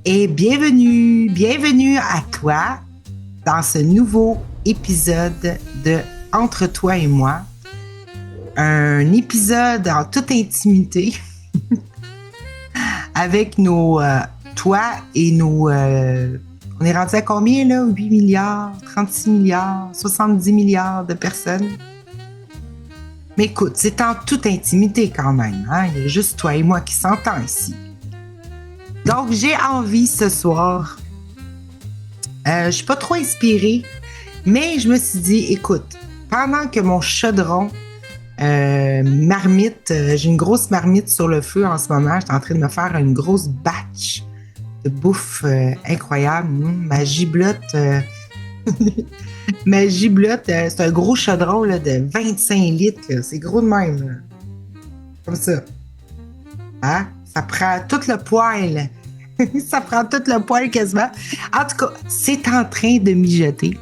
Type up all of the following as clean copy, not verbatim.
et bienvenue à toi dans ce nouveau épisode de Entre toi et moi. Un épisode en toute intimité avec toi et nos... on est rendu à combien là? 8 milliards, 36 milliards, 70 milliards de personnes. Mais écoute, c'est en toute intimité quand même. Hein? Il y a juste toi et moi qui s'entend ici. Donc, j'ai envie ce soir. Je suis pas trop inspirée, mais je me suis dit, écoute, pendant que mon chaudron marmite, j'ai une grosse marmite sur le feu en ce moment. J'étais en train de me faire une grosse batch de bouffe incroyable. Ma giblotte... Ma giblotte, c'est un gros chaudron là, de 25 litres. Là. C'est gros de même. Là. Comme ça. Hein? Ça prend tout le poêle. Ça prend tout le poêle quasiment. En tout cas, c'est en train de mijoter.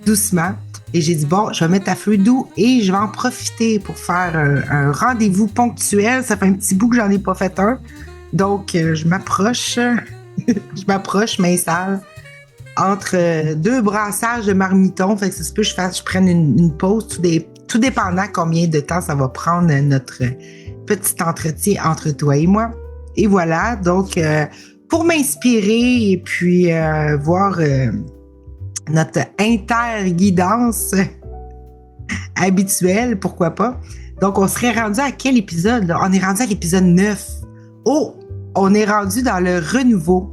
Doucement. Et j'ai dit, bon, je vais mettre à feu doux et je vais en profiter pour faire un rendez-vous ponctuel. Ça fait un petit bout que j'en ai pas fait un. Donc, je m'approche. Je m'installe entre deux brassages de marmiton. Fait que ça se peut que je prenne une pause, tout dépendant combien de temps ça va prendre notre petit entretien entre toi et moi. Et voilà, donc pour m'inspirer et puis voir notre interguidance habituelle, pourquoi pas. Donc, on serait rendu à quel épisode? Là? On est rendu à l'épisode 9. Oh! On est rendu dans le renouveau.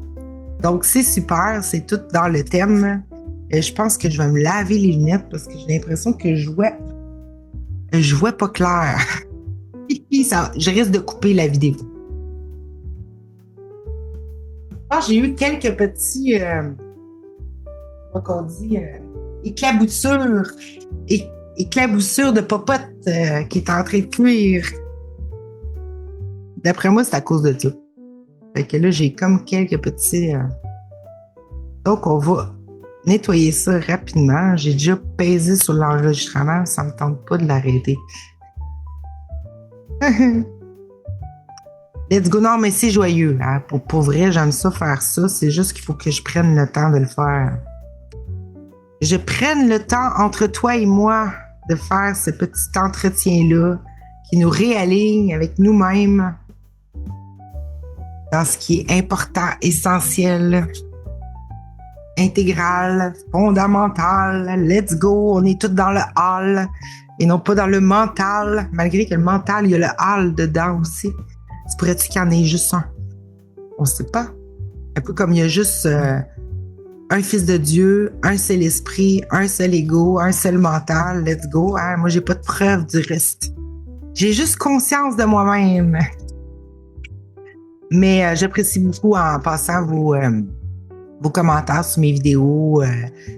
Donc, c'est super, c'est tout dans le thème. Je pense que je vais me laver les lunettes parce que j'ai l'impression que je vois pas clair. Je risque de couper la vidéo. J'ai eu quelques petits, éclaboussures de popote qui est en train de cuire. D'après moi, c'est à cause de ça. Fait que là, j'ai comme quelques petits... Donc, on va nettoyer ça rapidement. J'ai déjà pesé sur l'enregistrement. Ça me tente pas de l'arrêter. Let's go. Non, mais c'est joyeux. Hein? Pour vrai, j'aime ça faire ça. C'est juste qu'il faut que je prenne le temps de le faire. Je prenne le temps entre toi et moi de faire ce petit entretien-là qui nous réaligne avec nous-mêmes dans ce qui est important, essentiel, intégral, fondamental. Let's go, on est tous dans le hall et non pas dans le mental, malgré que le mental, il y a le hall dedans aussi. Tu pourrais-tu qu'il y en ait juste un? On ne sait pas. Un peu comme il y a juste un fils de Dieu, un seul esprit, un seul ego, un seul mental. Let's go. Hein? Moi, j'ai pas de preuve du reste. J'ai juste conscience de moi-même. Mais j'apprécie beaucoup en passant vos commentaires sur mes vidéos.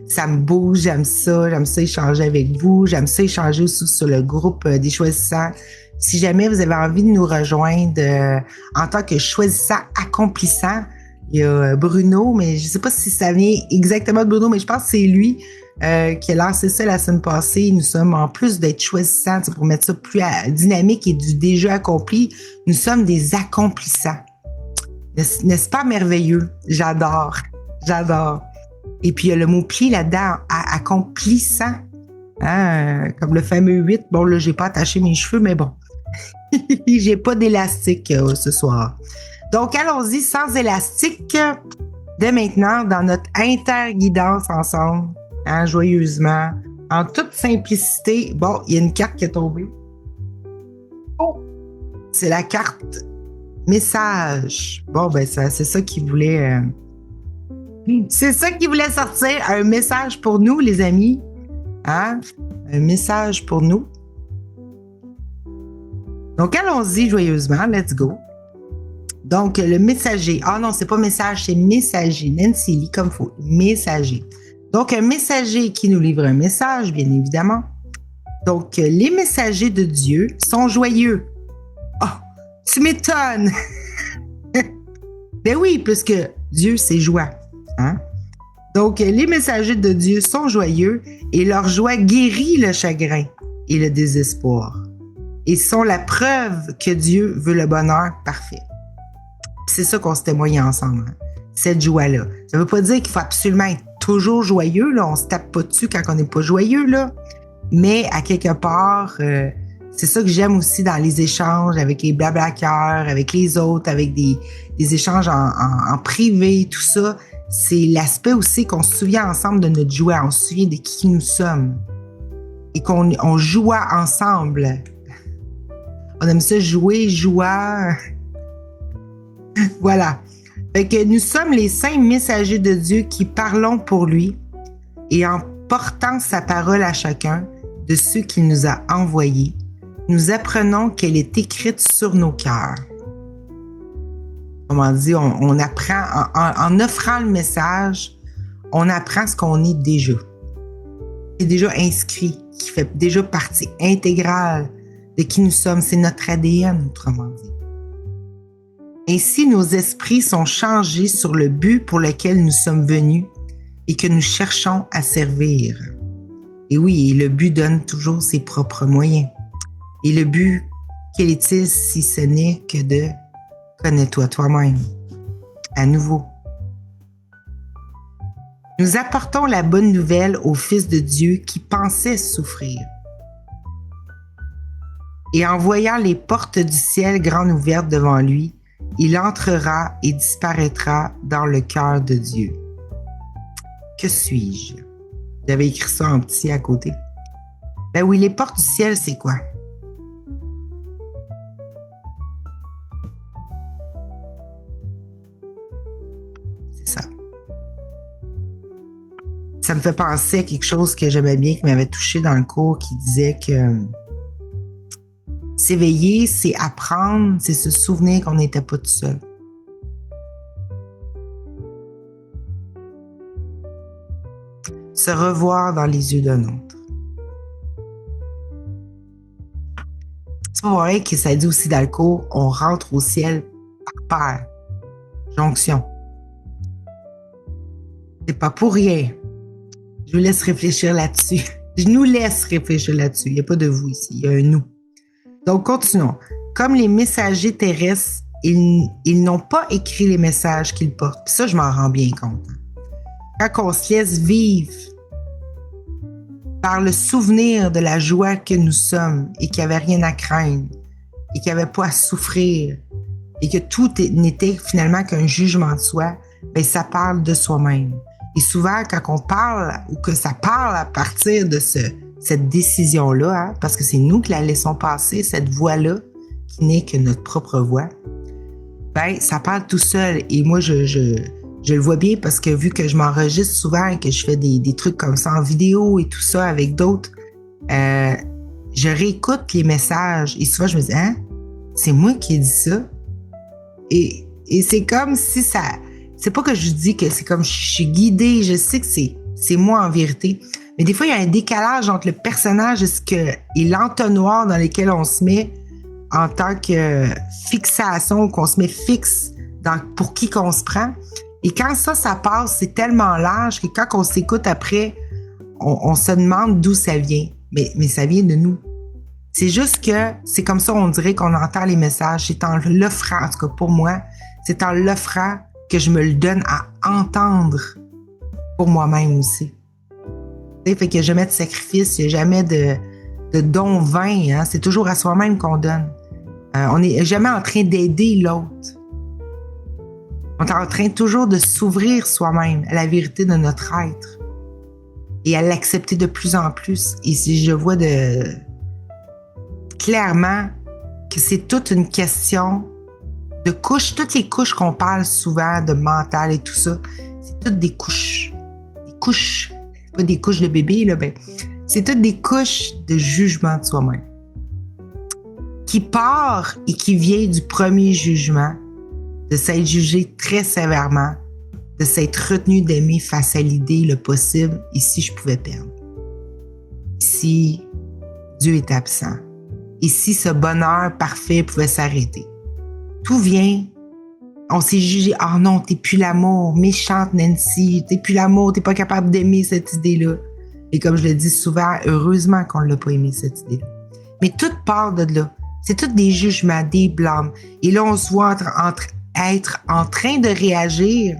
Ça me bouge, j'aime ça échanger avec vous. J'aime ça échanger aussi sur le groupe des choisissants. Si jamais vous avez envie de nous rejoindre en tant que choisissant accomplissant, il y a Bruno, mais je ne sais pas si ça vient exactement de Bruno, mais je pense que c'est lui qui a lancé ça la semaine passée. Nous sommes, en plus d'être choisissants, pour mettre ça plus dynamique et du déjà accompli, nous sommes des accomplissants. N'est-ce pas merveilleux? J'adore. Et puis, il y a le mot-pli là-dedans, accomplissant. Hein? Comme le fameux 8. Bon, là, j'ai pas attaché mes cheveux, mais bon. J'ai pas d'élastique ce soir. Donc, allons-y sans élastique dès maintenant dans notre interguidance ensemble, hein, joyeusement, en toute simplicité. Bon, il y a une carte qui est tombée. Oh! C'est la carte message. Bon, ben, c'est ça qu'il voulait... C'est ça qu'il voulait sortir. Un message pour nous, les amis. Hein? Un message pour nous. Donc, allons-y joyeusement. Let's go. Donc, le messager. Ah non, c'est pas message, c'est messager. Nancy lit comme il faut. Messager. Donc, un messager qui nous livre un message, bien évidemment. Donc, les messagers de Dieu sont joyeux. Oh, tu m'étonnes! Ben oui, puisque Dieu, c'est joie. Hein? Donc, les messagers de Dieu sont joyeux et leur joie guérit le chagrin et le désespoir. Et sont la preuve que Dieu veut le bonheur parfait. Puis c'est ça qu'on se témoigne ensemble, hein, cette joie-là. Ça veut pas dire qu'il faut absolument être toujours joyeux, là. On se tape pas dessus quand on n'est pas joyeux, là. Mais à quelque part, c'est ça que j'aime aussi dans les échanges avec les blabla-cœurs, avec les autres, avec des échanges en privé, tout ça. C'est l'aspect aussi qu'on se souvient ensemble de notre joie, on se souvient de qui nous sommes et qu'on joue ensemble. On aime ça jouer, joie. Voilà. Fait que nous sommes les saints messagers de Dieu qui parlons pour lui et en portant sa parole à chacun de ceux qu'il nous a envoyés, nous apprenons qu'elle est écrite sur nos cœurs. Comment dire, on apprend, en offrant le message, on apprend ce qu'on est déjà. C'est déjà inscrit, qui fait déjà partie intégrale de qui nous sommes. C'est notre ADN, autrement dit. Ainsi, nos esprits sont changés sur le but pour lequel nous sommes venus et que nous cherchons à servir. Et oui, le but donne toujours ses propres moyens. Et le but, quel est-il si ce n'est que de connais-toi toi-même, à nouveau. Nous apportons la bonne nouvelle au Fils de Dieu qui pensait souffrir. Et en voyant les portes du ciel grandes ouvertes devant lui, il entrera et disparaîtra dans le cœur de Dieu. Que suis-je? J'avais écrit ça en petit à côté. Ben oui, les portes du ciel, c'est quoi? C'est ça. Ça me fait penser à quelque chose que j'aimais bien, qui m'avait touché dans le cours, qui disait que s'éveiller, c'est apprendre, c'est se souvenir qu'on n'était pas tout seul. Se revoir dans les yeux d'un autre. C'est pas vrai que ça dit aussi dans le cours, on rentre au ciel par paire. Jonction. C'est pas pour rien. Je vous laisse réfléchir là-dessus. Je nous laisse réfléchir là-dessus. Il n'y a pas de vous ici, il y a un nous. Donc, continuons. Comme les messagers terrestres, ils n'ont pas écrit les messages qu'ils portent. Puis ça, je m'en rends bien compte. Quand on se laisse vivre par le souvenir de la joie que nous sommes et qu'il n'y avait rien à craindre et qu'il n'y avait pas à souffrir et que tout n'était finalement qu'un jugement de soi, bien, ça parle de soi-même. Et souvent, quand on parle ou que ça parle à partir de cette décision-là, hein, parce que c'est nous qui la laissons passer, cette voix-là, qui n'est que notre propre voix, ben, ça parle tout seul. Et moi, je le vois bien parce que vu que je m'enregistre souvent et que je fais des trucs comme ça en vidéo et tout ça avec d'autres, je réécoute les messages et souvent je me dis, hein, c'est moi qui ai dit ça. Et c'est comme si ça... C'est pas que je dis que c'est comme je suis guidée, je sais que c'est moi en vérité. Mais des fois, il y a un décalage entre le personnage et l'entonnoir dans lequel on se met en tant que fixation, qu'on se met fixe pour qui qu'on se prend. Et quand ça passe, c'est tellement large que quand on s'écoute après, on se demande d'où ça vient. Mais ça vient de nous. C'est juste que c'est comme ça, on dirait qu'on entend les messages. C'est en l'offrant, en tout cas pour moi, c'est en l'offrant que je me le donne à entendre pour moi-même aussi. Fait qu'il n'y a jamais de sacrifice, il n'y a jamais de don vain. Hein? C'est toujours à soi-même qu'on donne. On n'est jamais en train d'aider l'autre. On est en train toujours de s'ouvrir soi-même à la vérité de notre être et à l'accepter de plus en plus. Et si je vois clairement que c'est toute une question de couches, toutes les couches qu'on parle souvent de mental et tout ça, c'est toutes des couches. Des couches, pas des couches de bébé, là, ben, c'est toutes des couches de jugement de soi-même. Qui part et qui vient du premier jugement, de s'être jugé très sévèrement, de s'être retenu d'aimer face à l'idée, le possible, et si je pouvais perdre. Si Dieu est absent. Et si ce bonheur parfait pouvait s'arrêter. Tout vient, on s'est jugé, « Oh non, t'es plus l'amour, méchante Nancy, t'es plus l'amour, t'es pas capable d'aimer cette idée-là. » Et comme je le dis souvent, heureusement qu'on ne l'a pas aimé, cette idée-là. Mais tout part de là. C'est tous des jugements, des blâmes. Et là, on se voit être en train de réagir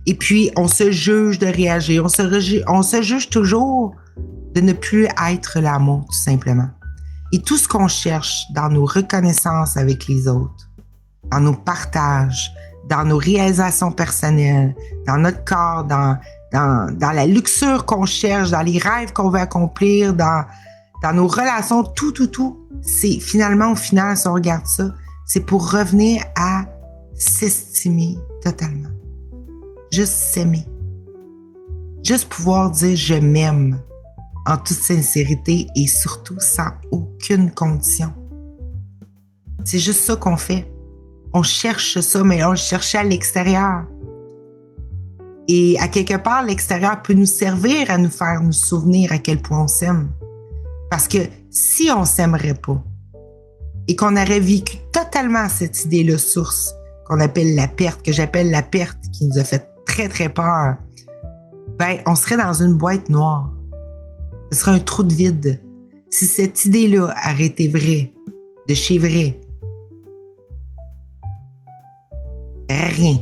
et puis on se juge de réagir. On se juge toujours de ne plus être l'amour, tout simplement. Et tout ce qu'on cherche dans nos reconnaissances avec les autres, dans nos partages, dans nos réalisations personnelles, dans notre corps, dans la luxure qu'on cherche, dans les rêves qu'on veut accomplir, dans nos relations, tout, c'est finalement, au final, si on regarde ça, c'est pour revenir à s'estimer totalement. Juste s'aimer. Juste pouvoir dire « je m'aime » en toute sincérité et surtout sans aucune condition. C'est juste ça qu'on fait. On cherche ça, mais on le cherche à l'extérieur. Et à quelque part, l'extérieur peut nous servir à nous faire nous souvenir à quel point on s'aime. Parce que si on s'aimerait pas et qu'on aurait vécu totalement cette idée-là source qu'on appelle la perte, que j'appelle la perte, qui nous a fait très, très peur, ben, on serait dans une boîte noire. Ce serait un trou de vide. Si cette idée-là aurait été vraie, de chez vrai, rien.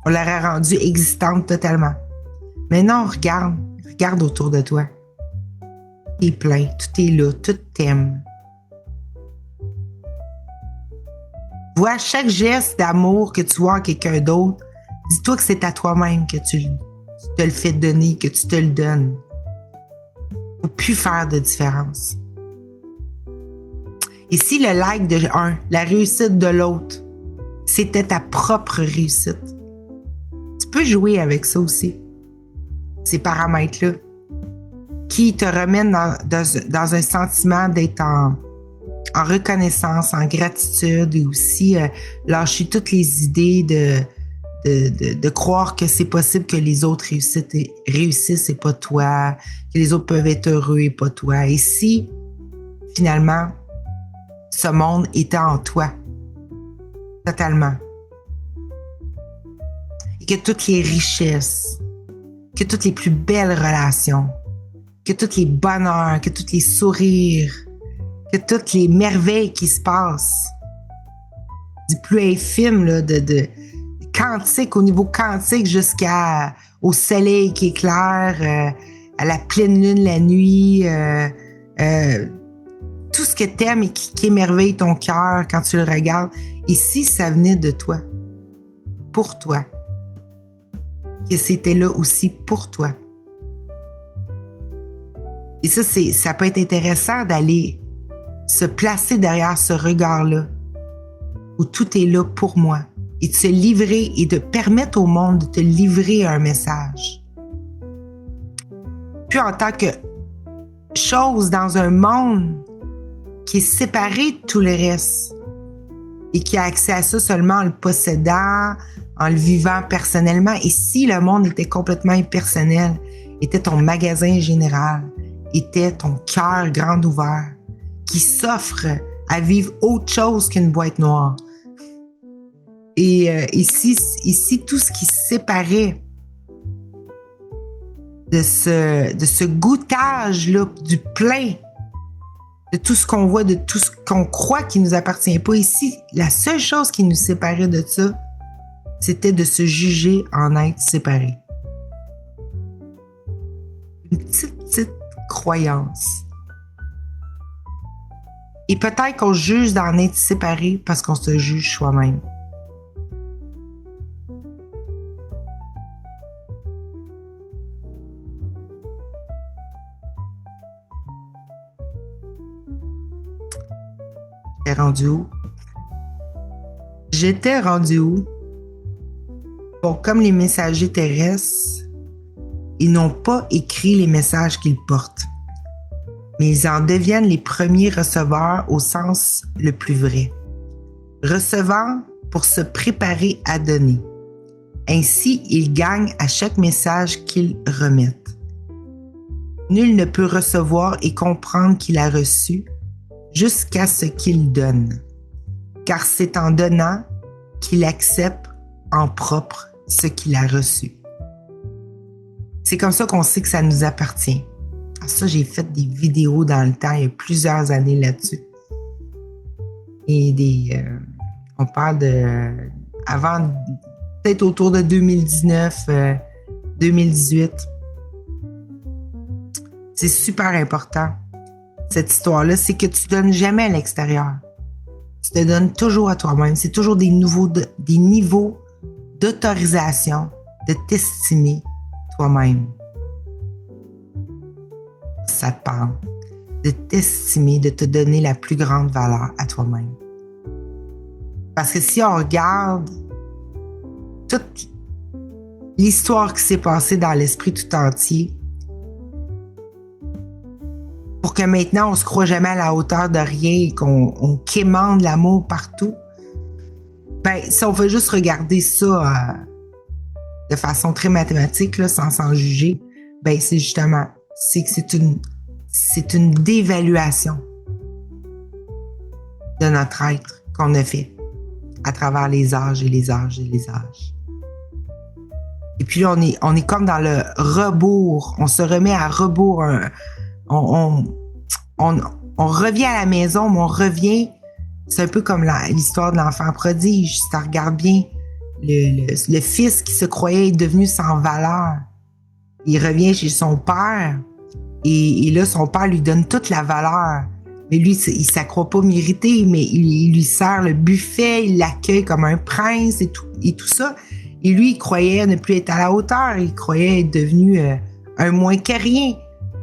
On l'aurait rendue existante totalement. Mais non, regarde autour de toi. Tout est plein, tout est là, tout t'aime. Vois chaque geste d'amour que tu vois en quelqu'un d'autre, dis-toi que c'est à toi-même que tu te le fais donner, que tu te le donnes. Faut plus faire de différence. Et si le like de un, la réussite de l'autre, c'était ta propre réussite, tu peux jouer avec ça aussi. Ces paramètres-là qui te remènent dans un sentiment d'être en reconnaissance, en gratitude et aussi lâcher toutes les idées de croire que c'est possible que les autres réussissent et pas toi, que les autres peuvent être heureux et pas toi. Et si, finalement, ce monde était en toi, totalement, et que toutes les richesses, que toutes les plus belles relations, que tous les bonheurs, que tous les sourires, que toutes les merveilles qui se passent, du plus infime là, de quantique, au niveau quantique, jusqu'au soleil qui éclaire, à la pleine lune la nuit, tout ce que t'aimes et qui émerveille ton cœur quand tu le regardes. Et si ça venait de toi, pour toi, que c'était là aussi pour toi. Et ça peut être intéressant d'aller se placer derrière ce regard-là, où tout est là pour moi, et de se livrer et de permettre au monde de te livrer un message. Puis en tant que chose dans un monde qui est séparé de tout le reste et qui a accès à ça seulement en le possédant, en le vivant personnellement, et si le monde était complètement impersonnel, était ton magasin général, était ton cœur grand ouvert, qui s'offre à vivre autre chose qu'une boîte noire. Et si tout ce qui se séparait de ce goûtage-là, du plein, de tout ce qu'on voit, de tout ce qu'on croit qui nous appartient pas, ici, la seule chose qui nous séparait de ça, c'était de se juger en être séparé. Une petite croyance. Et peut-être qu'on juge d'en être séparé parce qu'on se juge soi-même. J'étais rendu où? Bon, comme les messagers terrestres, ils n'ont pas écrit les messages qu'ils portent, mais ils en deviennent les premiers receveurs au sens le plus vrai. Recevant pour se préparer à donner. Ainsi, ils gagnent à chaque message qu'ils remettent. Nul ne peut recevoir et comprendre qu'il a reçu jusqu'à ce qu'il donne, car c'est en donnant qu'il accepte en propre ce qu'il a reçu. C'est comme ça qu'on sait que ça nous appartient. Ça, j'ai fait des vidéos dans le temps, il y a plusieurs années là-dessus. et on parle de avant, peut-être autour de 2019, 2018. C'est super important. Cette histoire-là, c'est que tu donnes jamais à l'extérieur. Tu te donnes toujours à toi-même. C'est toujours des niveaux d'autorisation de t'estimer toi-même. Ça te parle. De t'estimer, de te donner la plus grande valeur à toi-même. Parce que si on regarde toute l'histoire qui s'est passée dans l'esprit tout entier, pour que maintenant on se croit jamais à la hauteur de rien et qu'on quémande l'amour partout, ben si on veut juste regarder ça de façon très mathématique, là, sans s'en juger, ben c'est justement, c'est une dévaluation de notre être qu'on a fait à travers les âges et les âges et les âges. Et puis là, on est comme dans le rebours. On se remet à rebours. On revient à la maison, mais on revient. C'est un peu comme l'histoire de l'enfant prodige. Si tu regardes bien, le fils qui se croyait être devenu sans valeur, il revient chez son père et là, son père lui donne toute la valeur. Mais lui, il ne s'accroit pas mérité, mais il lui sert le buffet, il l'accueille comme un prince et tout ça. Et lui, il croyait ne plus être à la hauteur, il croyait être devenu un moins que rien.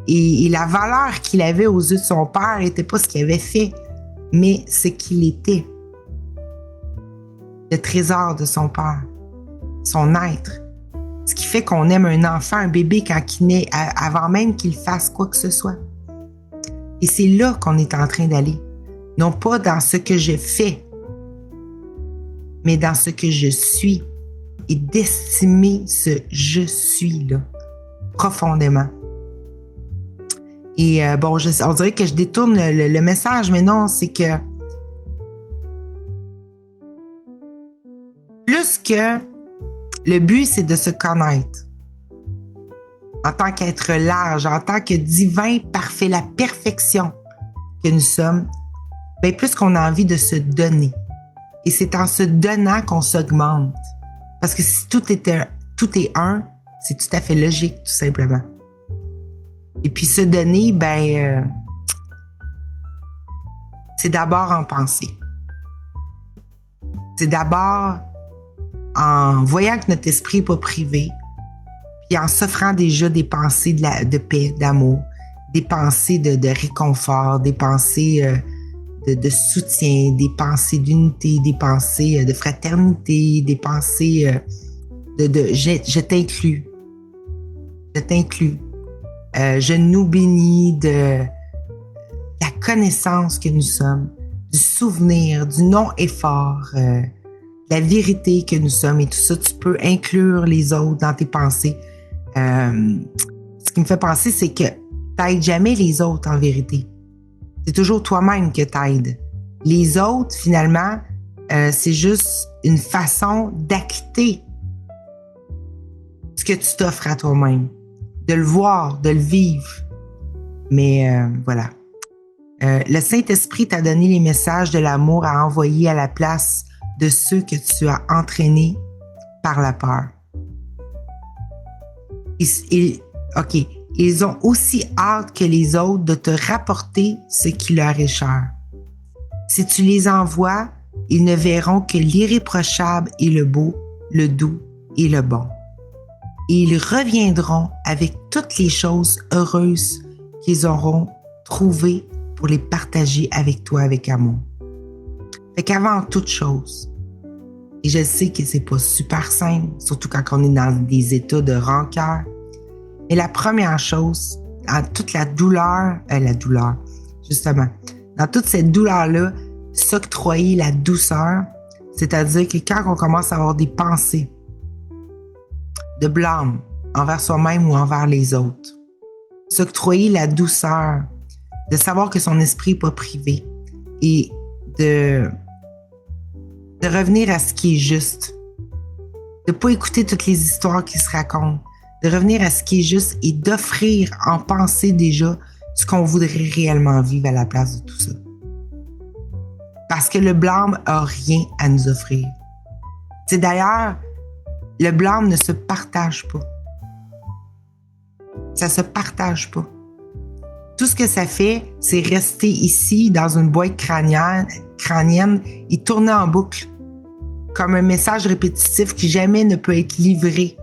Et la valeur qu'il avait aux yeux de son père n'était pas ce qu'il avait fait, mais ce qu'il était. Le trésor de son père, son être. Ce qui fait qu'on aime un enfant, un bébé quand il naît, avant même qu'il fasse quoi que ce soit. Et c'est là qu'on est en train d'aller. Non pas dans ce que je fais, mais dans ce que je suis. Et d'estimer ce je suis-là profondément. Et bon, on dirait que je détourne le message, mais non, c'est que plus que le but, c'est de se connaître en tant qu'être large, en tant que divin parfait, la perfection que nous sommes, bien plus qu'on a envie de se donner. Et c'est en se donnant qu'on s'augmente. Parce que si tout est un, c'est tout à fait logique, tout simplement. Et puis se donner, ben, c'est d'abord en penser. C'est d'abord en voyant que notre esprit n'est pas privé, puis en s'offrant déjà des pensées de paix, d'amour, des pensées de réconfort, des pensées de soutien, des pensées d'unité, des pensées de fraternité, des pensées je t'inclus. Je t'inclus. Je nous bénis de la connaissance que nous sommes, du souvenir, du non-effort, la vérité que nous sommes et tout ça. Tu peux inclure les autres dans tes pensées. Ce qui me fait penser, c'est que t'aides jamais les autres en vérité. C'est toujours toi-même que t'aides. Les autres, finalement, c'est juste une façon d'acquitter ce que tu t'offres à toi-même. De le voir, de le vivre. Mais voilà. Le Saint-Esprit t'a donné les messages de l'amour à envoyer à la place de ceux que tu as entraînés par la peur. OK. Ils ont aussi hâte que les autres de te rapporter ce qui leur est cher. Si tu les envoies, ils ne verront que l'irréprochable et le beau, le doux et le bon. Et ils reviendront avec toutes les choses heureuses qu'ils auront trouvées pour les partager avec toi avec amour. Fait qu'avant toute chose, et je sais que c'est pas super simple, surtout quand on est dans des états de rancœur, mais la première chose, dans toute la douleur, justement, dans toute cette douleur-là, s'octroyer la douceur, c'est-à-dire que quand on commence à avoir des pensées de blâme envers soi-même ou envers les autres, s'octroyer la douceur, de savoir que son esprit n'est pas privé et de revenir à ce qui est juste, de ne pas écouter toutes les histoires qui se racontent, de revenir à ce qui est juste et d'offrir en pensée déjà ce qu'on voudrait réellement vivre à la place de tout ça. Parce que le blâme a rien à nous offrir. C'est d'ailleurs, le blâme ne se partage pas. Ça se partage pas. Tout ce que ça fait, c'est rester ici dans une boîte crânienne et tourner en boucle, comme un message répétitif qui jamais ne peut être livré,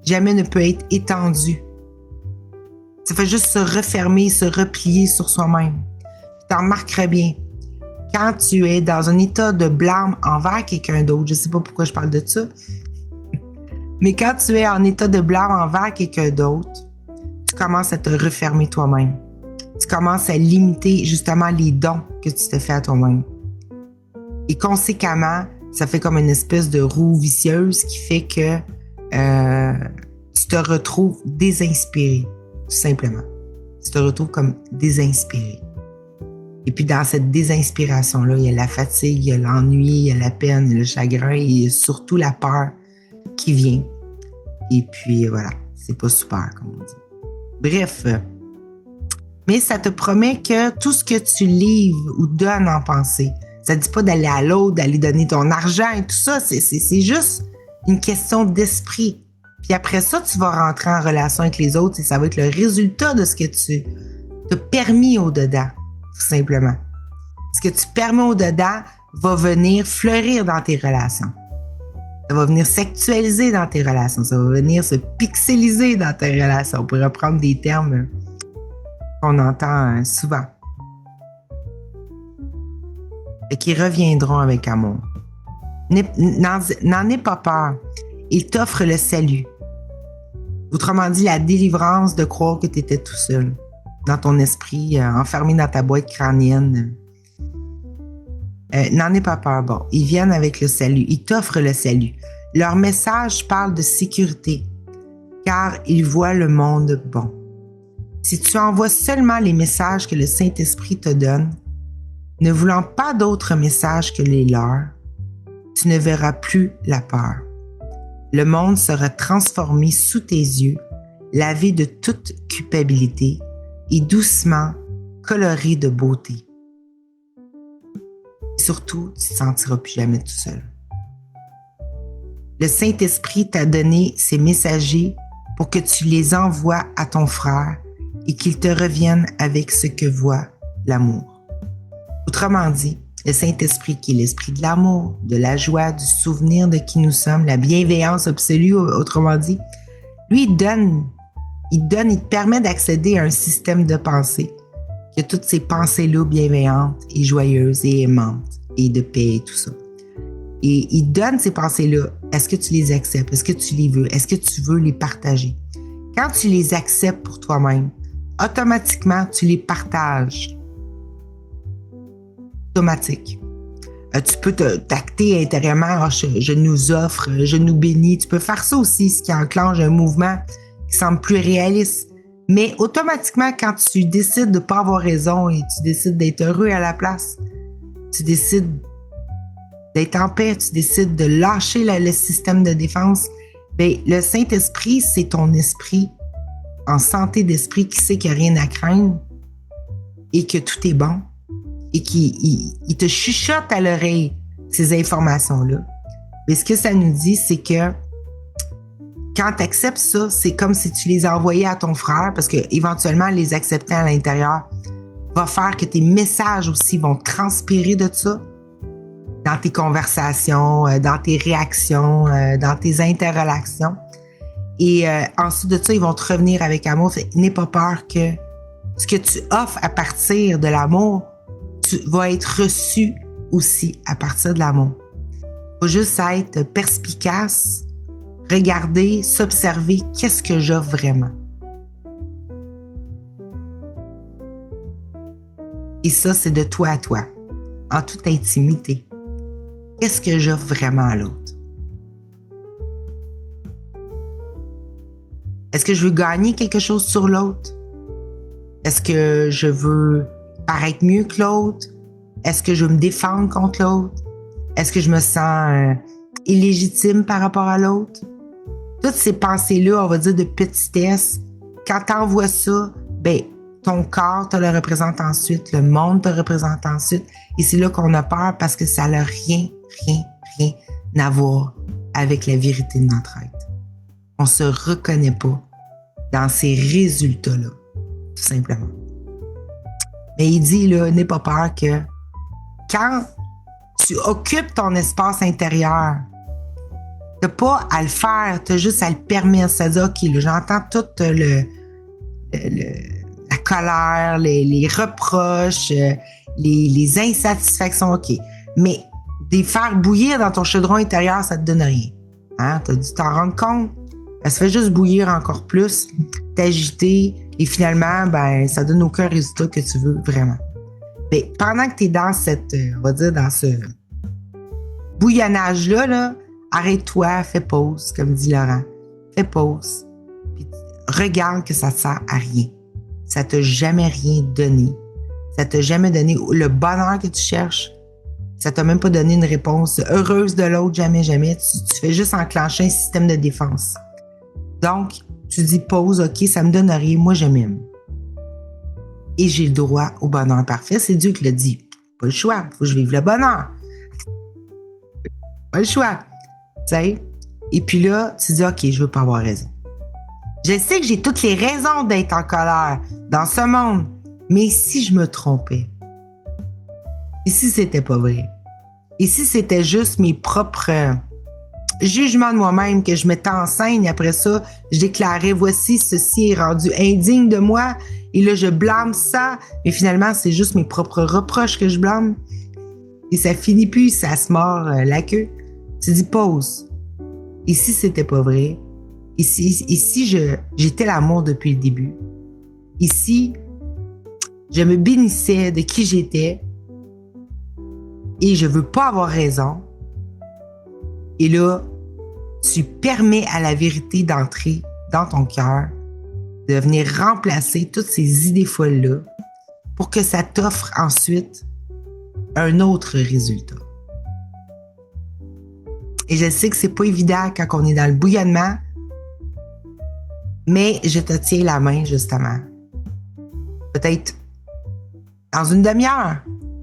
jamais ne peut être étendu. Ça fait juste se refermer, se replier sur soi-même. Tu en remarqueras bien. Quand tu es dans un état de blâme envers quelqu'un d'autre, je sais pas pourquoi je parle de ça, mais quand tu es en état de blâme envers quelqu'un d'autre, tu commences à te refermer toi-même. Tu commences à limiter justement les dons que tu te fais à toi-même. Et conséquemment, ça fait comme une espèce de roue vicieuse qui fait que tu te retrouves désinspiré, tout simplement. Tu te retrouves comme désinspiré. Et puis dans cette désinspiration-là, il y a la fatigue, il y a l'ennui, il y a la peine, il y a le chagrin, et il y a surtout la peur qui vient. Et puis voilà, c'est pas super, comme on dit. Bref, mais ça te promet que tout ce que tu livres ou donnes en pensée, ça ne dit pas d'aller à l'autre, d'aller donner ton argent et tout ça, c'est juste une question d'esprit. Puis après ça, tu vas rentrer en relation avec les autres et ça va être le résultat de ce que tu t'as permis au-dedans, tout simplement. Ce que tu permets au-dedans va venir fleurir dans tes relations. Ça va venir s'actualiser dans tes relations. Ça va venir se pixeliser dans tes relations. On pourrait reprendre des termes qu'on entend souvent. Et qui reviendront avec amour. N'en aie pas peur. Il t'offre le salut. Autrement dit, la délivrance de croire que tu étais tout seul. Dans ton esprit, enfermé dans ta boîte crânienne. N'en aie pas peur. Bon, ils viennent avec le salut. Ils t'offrent le salut. Leur message parle de sécurité, car ils voient le monde bon. Si tu envoies seulement les messages que le Saint-Esprit te donne, ne voulant pas d'autres messages que les leurs, tu ne verras plus la peur. Le monde sera transformé sous tes yeux, lavé de toute culpabilité et doucement coloré de beauté. Et surtout, tu ne te sentiras plus jamais tout seul. Le Saint-Esprit t'a donné ces messagers pour que tu les envoies à ton frère et qu'ils te reviennent avec ce que voit l'amour. Autrement dit, le Saint-Esprit qui est l'esprit de l'amour, de la joie, du souvenir de qui nous sommes, la bienveillance absolue, autrement dit, lui, il te permet d'accéder à un système de pensée qui a toutes ces pensées-là bienveillantes et joyeuses et aimantes et de paix et tout ça. Et il donne ces pensées-là. Est-ce que tu les acceptes? Est-ce que tu les veux? Est-ce que tu veux les partager? Quand tu les acceptes pour toi-même, automatiquement, tu les partages. Automatique. Tu peux t'acter intérieurement, je nous offre, je nous bénis. Tu peux faire ça aussi, ce qui enclenche un mouvement qui semble plus réaliste. Mais automatiquement, quand tu décides de ne pas avoir raison et tu décides d'être heureux à la place, tu décides d'être en paix, tu décides de lâcher le système de défense, bien, le Saint-Esprit, c'est ton esprit en santé d'esprit qui sait qu'il n'y a rien à craindre et que tout est bon et qu'il te chuchote à l'oreille ces informations-là. Mais ce que ça nous dit, c'est que quand tu acceptes ça, c'est comme si tu les envoyais à ton frère parce que éventuellement les accepter à l'intérieur va faire que tes messages aussi vont transpirer de ça dans tes conversations, dans tes réactions, dans tes interrelations. Et ensuite de ça, ils vont te revenir avec amour. N'aie pas peur que ce que tu offres à partir de l'amour, tu vas être reçu aussi à partir de l'amour. Il faut juste être perspicace, regarder, s'observer, qu'est-ce que j'offre vraiment. Et ça, c'est de toi à toi, en toute intimité. Qu'est-ce que j'offre vraiment à l'autre? Est-ce que je veux gagner quelque chose sur l'autre? Est-ce que je veux paraître mieux que l'autre? Est-ce que je veux me défendre contre l'autre? Est-ce que je me sens illégitime par rapport à l'autre? Toutes ces pensées-là, on va dire de petitesse, quand tu envoies ça, ben, ton corps te le représente ensuite, le monde te représente ensuite. Et c'est là qu'on a peur parce que ça n'a rien à voir avec la vérité de notre être. On ne se reconnaît pas dans ces résultats-là, tout simplement. Mais il dit, là, n'aie pas peur que quand tu occupes ton espace intérieur, tu n'as pas à le faire, tu as juste à le permettre. C'est-à-dire, OK, là, j'entends toute la colère, les reproches, les insatisfactions, OK. Mais des faire bouillir dans ton chaudron intérieur, ça ne te donne rien. Hein? Tu as dû t'en rendre compte. Ça fait juste bouillir encore plus, t'agiter, et finalement, ben, ça donne aucun résultat que tu veux vraiment. Mais pendant que tu es dans cette, on va dire, dans ce bouillonnage-là, là, arrête-toi, fais pause, comme dit Laurent. Fais pause. Puis regarde que ça ne sert à rien. Ça ne t'a jamais rien donné. Ça ne t'a jamais donné le bonheur que tu cherches. Ça ne t'a même pas donné une réponse heureuse de l'autre, jamais. Tu fais juste enclencher un système de défense. Donc, tu dis pause, OK, ça me donne rien, moi je m'aime. Et j'ai le droit au bonheur parfait, c'est Dieu qui l'a dit. Pas le choix, il faut que je vive le bonheur. Pas le choix. Tu sais? Et puis là, tu dis, OK, je veux pas avoir raison. Je sais que j'ai toutes les raisons d'être en colère dans ce monde, mais si je me trompais? Et si c'était pas vrai? Et si c'était juste mes propres jugements de moi-même que je mettais en scène et après ça, je déclarais, voici, ceci est rendu indigne de moi et là, je blâme ça, mais finalement, c'est juste mes propres reproches que je blâme et ça finit plus, ça se mord la queue. Tu dis pause. Et si c'était pas vrai? Et si j'étais l'amour depuis le début? Et si je me bénissais de qui j'étais et je veux pas avoir raison? Et là, tu permets à la vérité d'entrer dans ton cœur, de venir remplacer toutes ces idées folles-là pour que ça t'offre ensuite un autre résultat. Et je sais que c'est pas évident quand on est dans le bouillonnement, mais je te tiens la main justement. Peut-être dans une demi-heure,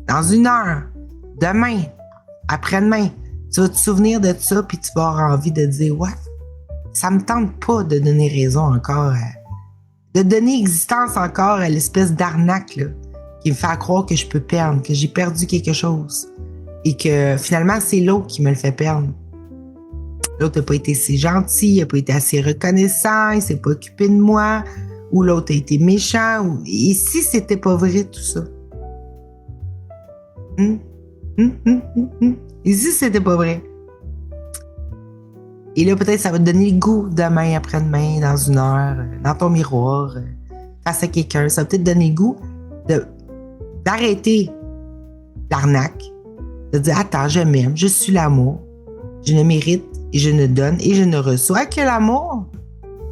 dans une heure, demain, après-demain, tu vas te souvenir de ça puis tu vas avoir envie de dire « Ouais, ça me tente pas de donner raison encore, de donner existence encore à l'espèce d'arnaque là, qui me fait croire que je peux perdre, que j'ai perdu quelque chose et que finalement c'est l'autre qui me le fait perdre. L'autre n'a pas été assez gentil, il n'a pas été assez reconnaissant, il s'est pas occupé de moi, ou l'autre a été méchant, et si c'était pas vrai tout ça? Et si c'était pas vrai? Et là, peut-être ça va te donner le goût demain, après-demain, dans une heure, dans ton miroir, face à quelqu'un. Ça va peut-être te donner le goût d'arrêter l'arnaque, de dire « Attends, je m'aime, je suis l'amour, je ne mérite et je ne donne et je ne reçois que l'amour. »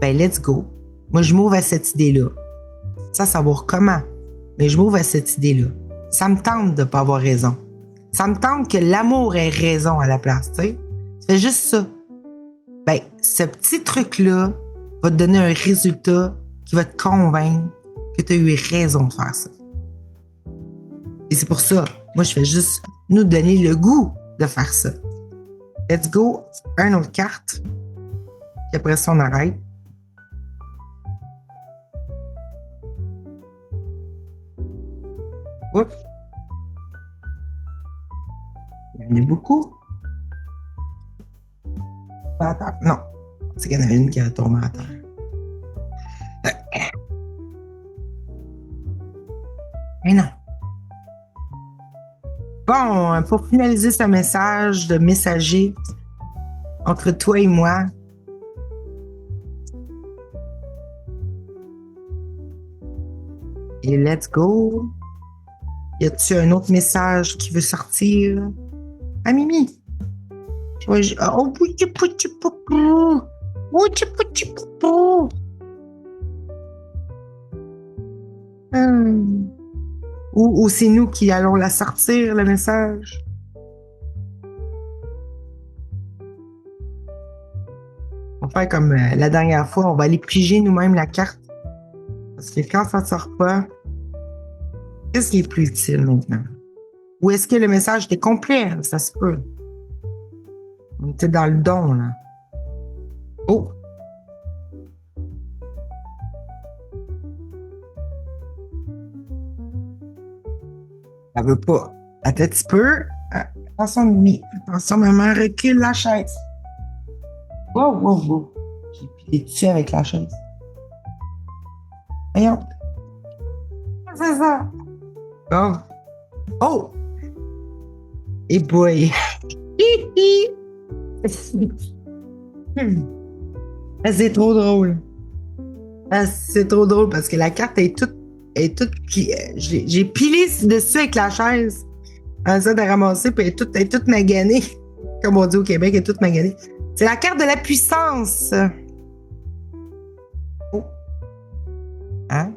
Ben, let's go. Moi, je m'ouvre à cette idée-là. Sans savoir comment, mais je m'ouvre à cette idée-là. Ça me tente de ne pas avoir raison. Ça me tente que l'amour ait raison à la place, tu sais. Tu fais juste ça. Ben, ce petit truc-là va te donner un résultat qui va te convaincre que tu as eu raison de faire ça. Et c'est pour ça, moi, je fais juste nous donner le goût de faire ça. Let's go. Une autre carte. Puis après ça, on arrête. Oups. Il y en a beaucoup. Attends, non. C'est qu'il y en a une qui a tombé à terre. Mais non. Bon, pour finaliser ce message de messager entre toi et moi, et let's go. Y a-t-il un autre message qui veut sortir? Ah, Mimi! Oh, pouti, pouti, poupou! Pouti, pouti, poupou! Ou c'est nous qui allons la sortir, le message? On va faire comme la dernière fois, on va aller piger nous-mêmes la carte. Parce que quand ça ne sort pas, Qu'est-ce qui est plus utile maintenant? Ou est-ce que le message était complet? Ça se peut. On était dans le don, là. Oh! Ça veut pas. Attends un petit peu. Attention, Mimi. Attention, maman, recule la chaise. Wow, wow, wow. J'ai pilé dessus avec la chaise. Voyons. C'est ça. Bon. Oh! Et boy. C'est trop drôle. C'est trop drôle parce que la carte est toute j'ai pilé dessus avec la chaise. Ça de ramasser, puis elle est toute maganée. Comme on dit au Québec, elle est toute maganée. C'est la carte de la puissance. Oh. Hein?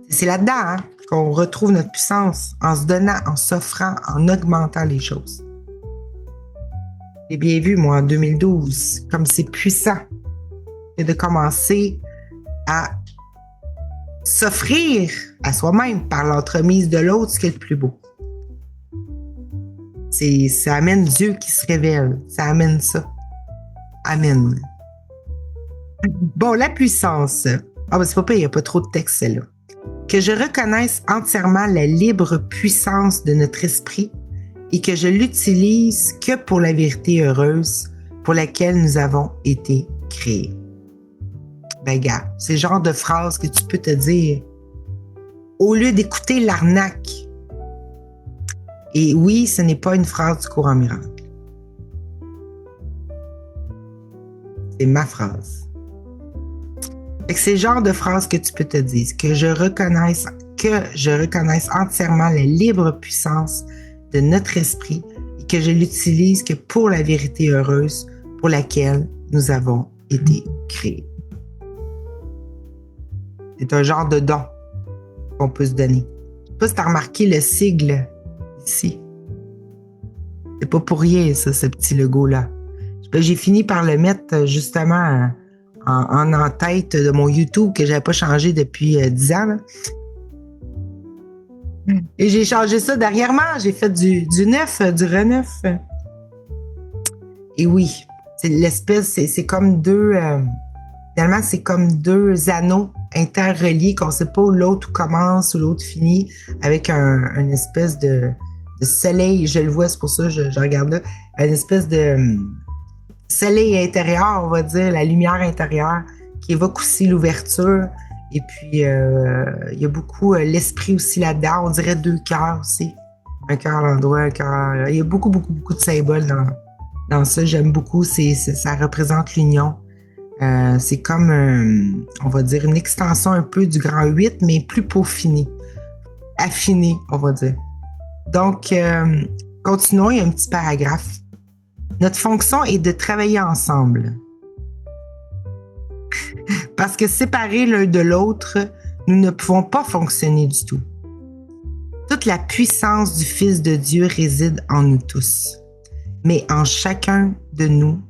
C'est là-dedans hein, qu'on retrouve notre puissance en se donnant, en s'offrant, en augmentant les choses. J'ai bien vu, moi, en 2012, comme c'est puissant de commencer à s'offrir à soi-même par l'entremise de l'autre, ce qui est le plus beau. Ça amène Dieu qui se révèle. Ça amène ça. Amen. Bon, la puissance. Ah, ben c'est pas pire, il n'y a pas trop de texte, celle-là. Que je reconnaisse entièrement la libre puissance de notre esprit et que je l'utilise que pour la vérité heureuse pour laquelle nous avons été créés. Ben, gars, c'est le genre de phrase que tu peux te dire au lieu d'écouter l'arnaque. Et oui, ce n'est pas une phrase du courant miracle. C'est ma phrase. Fait que c'est le genre de phrase que tu peux te dire, que je reconnaisse entièrement la libre puissance de notre esprit et que je l'utilise que pour la vérité heureuse pour laquelle nous avons été créés. C'est un genre de don qu'on peut se donner. Je sais pas si tu as remarqué le sigle ici. C'est pas pour rien, ça, ce petit logo-là. J'ai fini par le mettre justement en tête de mon YouTube que j'avais pas changé depuis 10 ans. Là. Et j'ai changé ça dernièrement. J'ai fait du neuf, du reneuf. Et oui, c'est l'espèce, c'est comme deux... finalement, c'est comme deux anneaux interreliés qu'on sait pas où l'autre commence ou l'autre finit avec une espèce de soleil. Je le vois, c'est pour ça que je regarde là. Une espèce de soleil intérieur, on va dire, la lumière intérieure qui évoque aussi l'ouverture. Et puis, il y a beaucoup l'esprit aussi là-dedans. On dirait deux cœurs aussi. Un cœur à l'endroit, un cœur... Il y a beaucoup de symboles dans ça. J'aime beaucoup. Ça représente l'union. C'est comme, on va dire, une extension un peu du grand 8, mais plus peaufiné. Affiné, on va dire. Donc, continuons. Il y a un petit paragraphe. Notre fonction est de travailler ensemble. Parce que séparés l'un de l'autre, nous ne pouvons pas fonctionner du tout. Toute la puissance du Fils de Dieu réside en nous tous, mais en chacun de nous,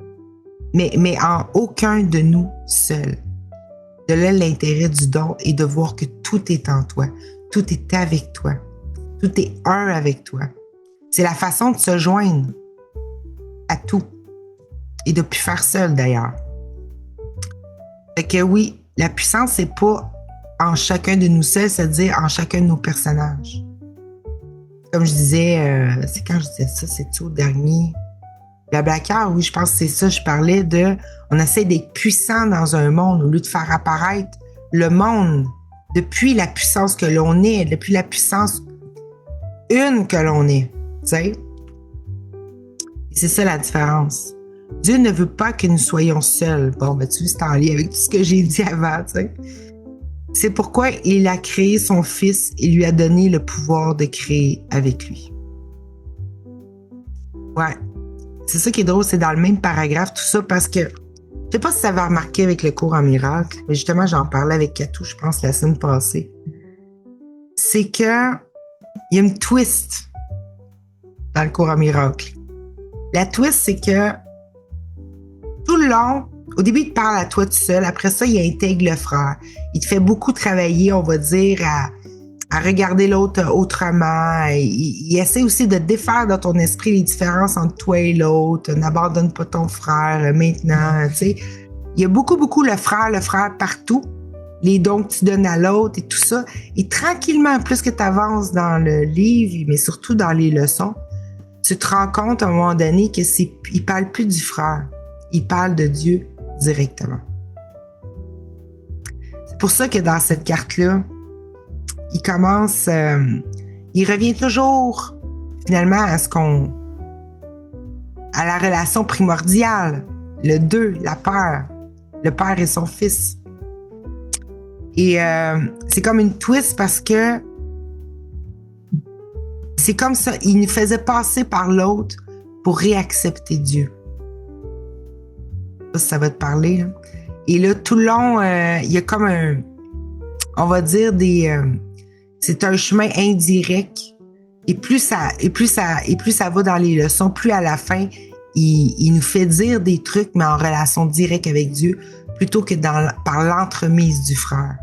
mais en aucun de nous seul. De là l'intérêt du don est de voir que tout est en toi, tout est avec toi, tout est un avec toi. C'est la façon de se joindre à tout et de plus faire seul d'ailleurs. Fait que oui, la puissance, c'est pas en chacun de nous seuls, c'est-à-dire en chacun de nos personnages. Comme je disais, c'est quand je disais ça, c'est au dernier Blablacar, oui, je pense que c'est ça, je parlais de, on essaie d'être puissant dans un monde au lieu de faire apparaître le monde depuis la puissance que l'on est, depuis la puissance une que l'on est, tu sais. Et c'est ça la différence. Dieu ne veut pas que nous soyons seuls. Bon, ben tu vois, c'est en lien avec tout ce que j'ai dit avant, tu sais. C'est pourquoi il a créé son Fils et lui a donné le pouvoir de créer avec lui. Ouais. C'est ça qui est drôle, c'est dans le même paragraphe, tout ça, parce que je sais pas si ça va remarquer avec le cours en miracle, mais justement, j'en parlais avec Katou, je pense, la semaine passée. C'est que il y a une twist dans le cours en miracle. La twist, c'est que tout le long, au début, il te parle à toi tout seul. Après ça, il intègre le frère. Il te fait beaucoup travailler, on va dire, à regarder l'autre autrement. Il essaie aussi de défaire dans ton esprit les différences entre toi et l'autre. N'abandonne pas ton frère maintenant, tu sais. Il y a beaucoup, beaucoup le frère partout. Les dons que tu donnes à l'autre et tout ça. Et tranquillement, plus que tu avances dans le livre, mais surtout dans les leçons, tu te rends compte à un moment donné que il parle plus du frère. Il parle de Dieu directement. C'est pour ça que dans cette carte-là, il commence, il revient toujours finalement à la relation primordiale, le deux, la peur, le père et son fils. Et c'est comme une twist parce que c'est comme ça, il nous faisait passer par l'autre pour réaccepter Dieu. Ça va te parler, là. Et là, tout le long, il y a comme on va dire c'est un chemin indirect. Et plus ça va dans les leçons, plus à la fin, il nous fait dire des trucs, mais en relation directe avec Dieu, plutôt que par l'entremise du frère.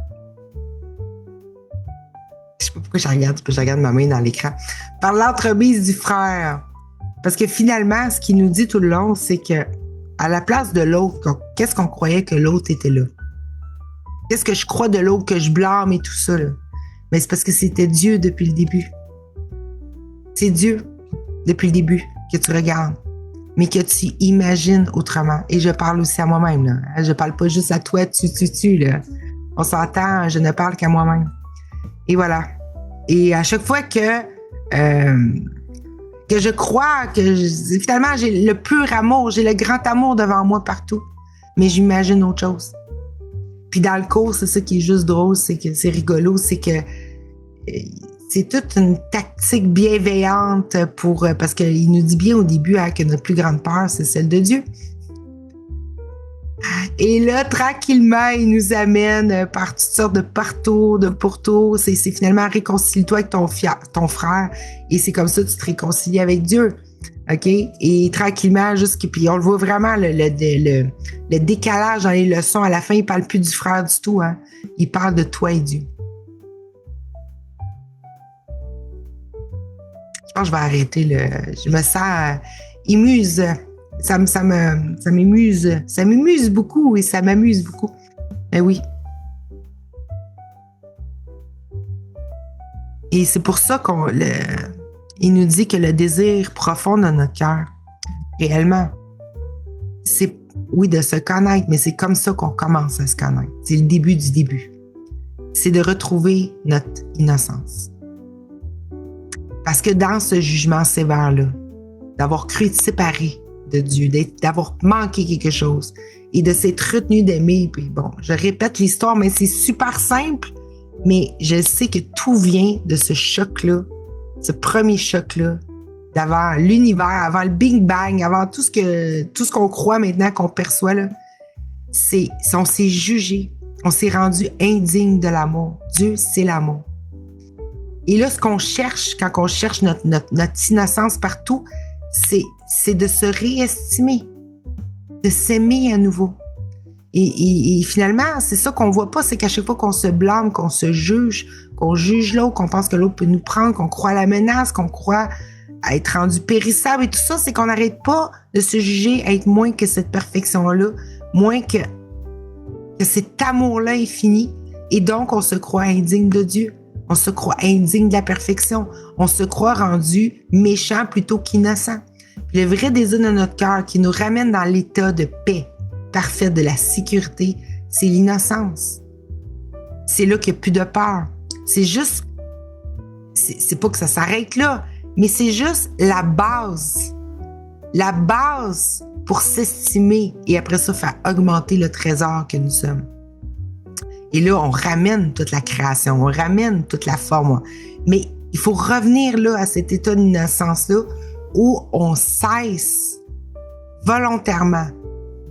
Je sais pas pourquoi je regarde ma main dans l'écran. Par l'entremise du frère. Parce que finalement, ce qu'il nous dit tout le long, c'est que à la place de l'autre, qu'est-ce qu'on croyait que l'autre était là? Qu'est-ce que je crois de l'autre, que je blâme et tout ça, là? Mais c'est parce que c'était Dieu depuis le début. C'est Dieu depuis le début que tu regardes, mais que tu imagines autrement. Et je parle aussi à moi-même, là. Je parle pas juste à toi, tu, là. On s'entend, je ne parle qu'à moi-même. Et voilà. Et à chaque fois que je crois que finalement j'ai le pur amour, j'ai le grand amour devant moi partout, mais j'imagine autre chose. Puis dans le cours, c'est ça qui est juste drôle, c'est que c'est rigolo, c'est que c'est toute une tactique bienveillante parce qu'il nous dit bien au début que notre plus grande peur, c'est celle de Dieu. Et là, tranquillement, il nous amène par toutes sortes de partout, de pourtours. C'est finalement réconcilie-toi avec ton frère. Et c'est comme ça que tu te réconcilies avec Dieu. OK? Et tranquillement, puis on le voit vraiment, le décalage dans les leçons. À la fin, il parle plus du frère du tout, hein. Il parle de toi et Dieu. Je pense que je vais arrêter. Je me sens émuse. Ça m'émuse. Ça m'émuse beaucoup et ça m'amuse beaucoup. Mais oui. Et c'est pour ça il nous dit que le désir profond de notre cœur, réellement, c'est, oui, de se connaître, mais c'est comme ça qu'on commence à se connaître. C'est le début du début. C'est de retrouver notre innocence. Parce que dans ce jugement sévère-là, d'avoir cru être séparé de Dieu, d'avoir manqué quelque chose et de s'être retenu d'aimer, puis bon, je répète l'histoire, mais c'est super simple, mais je sais que tout vient de ce choc-là, ce premier choc-là, d'avant l'univers, avant le Big Bang, avant tout ce qu'on croit maintenant, qu'on perçoit, là, on s'est jugé, on s'est rendu indigne de l'amour. Dieu, c'est l'amour. Et là, ce qu'on cherche, quand on cherche notre innocence partout, c'est de se réestimer, de s'aimer à nouveau. Et finalement, c'est ça qu'on voit pas, c'est qu'à chaque fois qu'on se blâme, qu'on se juge, qu'on juge l'autre, qu'on pense que l'autre peut nous prendre, qu'on croit à la menace, qu'on croit à être rendu périssable et tout ça, c'est qu'on n'arrête pas de se juger à être moins que cette perfection-là, moins que cet amour-là infini. Et donc, on se croit indigne de Dieu. On se croit indigne de la perfection. On se croit rendu méchant plutôt qu'innocent. Puis le vrai désir de notre cœur qui nous ramène dans l'état de paix parfaite, de la sécurité, c'est l'innocence. C'est là qu'il n'y a plus de peur. C'est juste, c'est pas que ça s'arrête là, mais c'est juste la base. La base pour s'estimer et après ça faire augmenter le trésor que nous sommes. Et là, on ramène toute la création, on ramène toute la forme. Mais il faut revenir là à cet état d'innocence-là où on cesse volontairement,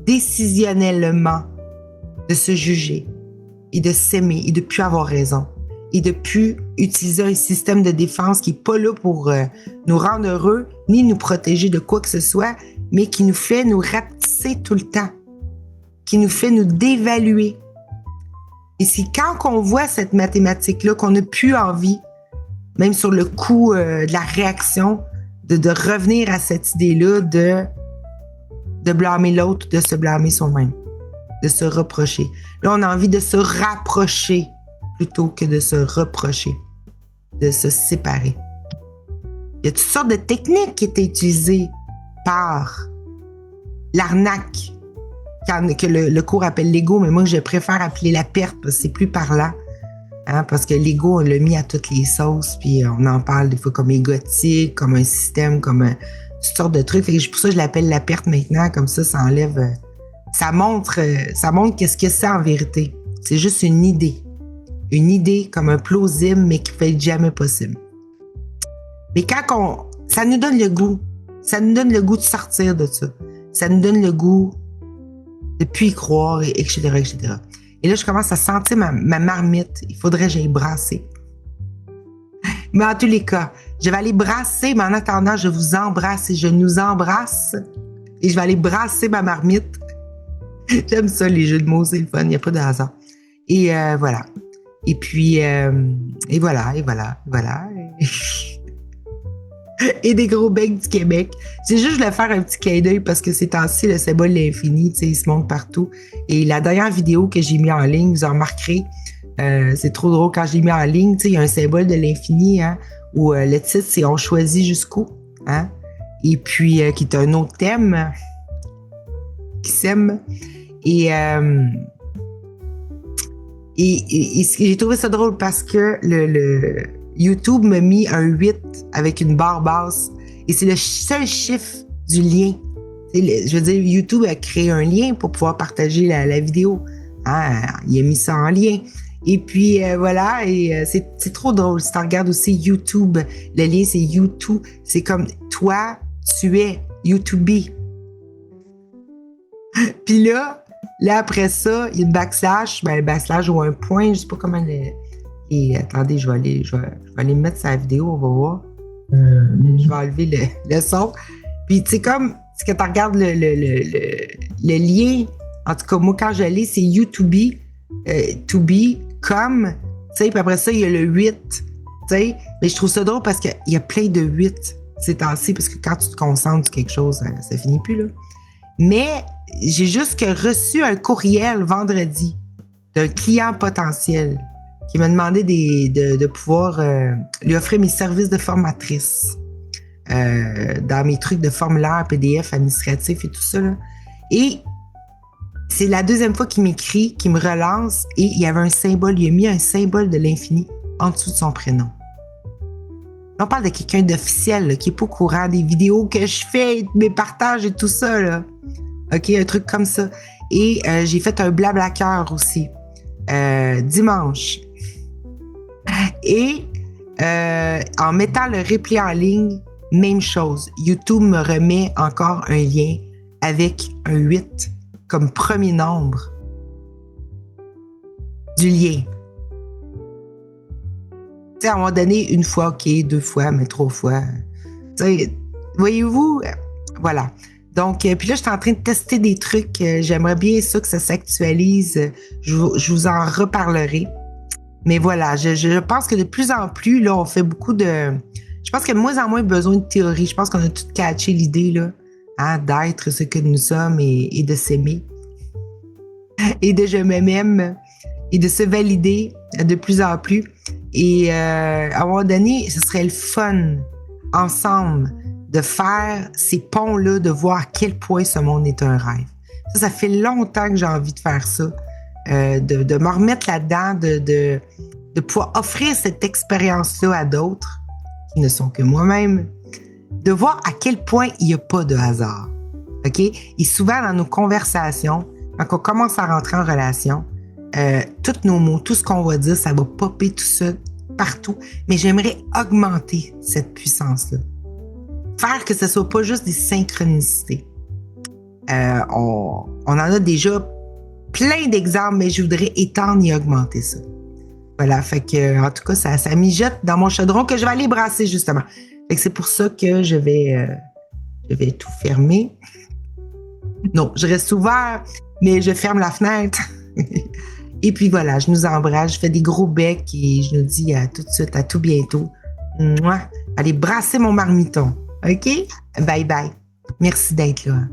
décisionnellement de se juger et de s'aimer et de plus avoir raison et de plus utiliser un système de défense qui n'est pas là pour nous rendre heureux ni nous protéger de quoi que ce soit, mais qui nous fait nous rapetisser tout le temps, qui nous fait nous dévaluer. Et c'est quand on voit cette mathématique-là qu'on n'a plus envie même sur le coup de la réaction, de revenir à cette idée-là de blâmer l'autre, de se blâmer soi-même, de se reprocher. Là, on a envie de se rapprocher plutôt que de se reprocher, de se séparer. Il y a toutes sortes de techniques qui étaient utilisées par l'arnaque, que le cours appelle l'ego, mais moi, je préfère appeler la perte parce que c'est plus parlant. Hein, parce que l'ego, on l'a mis à toutes les sauces, puis on en parle des fois comme égotique, comme un système, comme toutes sortes de trucs. Fait que pour ça, je l'appelle la perte maintenant, comme ça enlève... ça montre qu'est-ce que c'est en vérité. C'est juste une idée. Une idée comme un plausible, mais qui ne peut être jamais possible. Mais ça nous donne le goût. Ça nous donne le goût de sortir de ça. Ça nous donne le goût de plus y croire, etc., etc. Et là, je commence à sentir ma marmite. Il faudrait que j'aille brasser. Mais en tous les cas, je vais aller brasser, mais en attendant, je vous embrasse et je nous embrasse. Et je vais aller brasser ma marmite. J'aime ça, les jeux de mots, c'est le fun, il n'y a pas de hasard. Et voilà. Et puis, et voilà. Et des gros becs du Québec. C'est juste, je voulais faire un petit clin d'œil parce que ces temps-ci, le symbole de l'infini, tu sais, il se montre partout. Et la dernière vidéo que j'ai mis en ligne, vous en remarquerez, c'est trop drôle quand je l'ai mis en ligne, tu sais, il y a un symbole de l'infini, hein, où le titre, c'est On choisit jusqu'où, hein, et puis qui est un autre thème qui s'aime. Et j'ai trouvé ça drôle parce que le YouTube m'a mis un 8 avec une barre basse et c'est le seul chiffre du lien. Je veux dire, YouTube a créé un lien pour pouvoir partager la vidéo. Hein, il a mis ça en lien. Et puis voilà, et c'est trop drôle. Si tu regardes aussi YouTube, le lien c'est YouTube. C'est comme toi, tu es YouTube. Puis là après ça, il y a une backslash, backslash ou un point, je sais pas comment et attendez, je vais aller mettre sa vidéo, on va voir. Je vais enlever le son. Puis tu sais, comme c'est que tu regardes le lien, en tout cas, moi quand je l'ai, c'est YouTube, to be, comme, tu sais, puis après ça, il y a le 8, tu sais. Mais je trouve ça drôle parce qu'il y a plein de 8 ces temps-ci, parce que quand tu te concentres sur quelque chose, ça finit plus, là. Mais j'ai juste reçu un courriel vendredi d'un client potentiel qui m'a demandé de pouvoir lui offrir mes services de formatrice dans mes trucs de formulaire, PDF, administratif et tout ça, là. Et c'est la deuxième fois qu'il m'écrit, qu'il me relance, et il y avait un symbole, il a mis un symbole de l'infini en dessous de son prénom. On parle de quelqu'un d'officiel là, qui n'est pas au courant des vidéos que je fais, mes partages et tout ça, là. OK, un truc comme ça. Et j'ai fait un blabla-cœur aussi, dimanche. Et en mettant le replay en ligne, même chose. YouTube me remet encore un lien avec un 8 comme premier nombre du lien. Tu sais, à un moment donné, une fois, OK, 2 fois, mais 3 fois. Tu sais, voyez-vous? Voilà. Donc, puis là, je suis en train de tester des trucs. J'aimerais bien ça que ça s'actualise. Je vous en reparlerai. Mais voilà, je pense que de plus en plus, là, on fait beaucoup de... Je pense qu'il y a de moins en moins besoin de théorie. Je pense qu'on a tout catché l'idée, là, hein, d'être ce que nous sommes et de s'aimer. Et de je m'aime et de se valider de plus en plus. Et à un moment donné, ce serait le fun, ensemble, de faire ces ponts-là, de voir à quel point ce monde est un rêve. Ça fait longtemps que j'ai envie de faire ça, de me remettre là-dedans, de pouvoir offrir cette expérience-là à d'autres, qui ne sont que moi-même, de voir à quel point il n'y a pas de hasard. OK? Et souvent, dans nos conversations, quand on commence à rentrer en relation, tous nos mots, tout ce qu'on va dire, ça va popper tout ça partout. Mais j'aimerais augmenter cette puissance-là. Faire que ce ne soit pas juste des synchronicités. On en a déjà plein d'exemples, mais je voudrais étendre et augmenter ça. Voilà, fait que, en tout cas, ça mijote dans mon chaudron que je vais aller brasser, justement. Fait que c'est pour ça que je vais tout fermer. Non, je reste ouvert, mais je ferme la fenêtre. Et puis voilà, je nous embrasse, je fais des gros becs et je nous dis à tout de suite, à tout bientôt Mouah. Allez brasser mon marmiton. OK? Bye bye. Merci d'être là.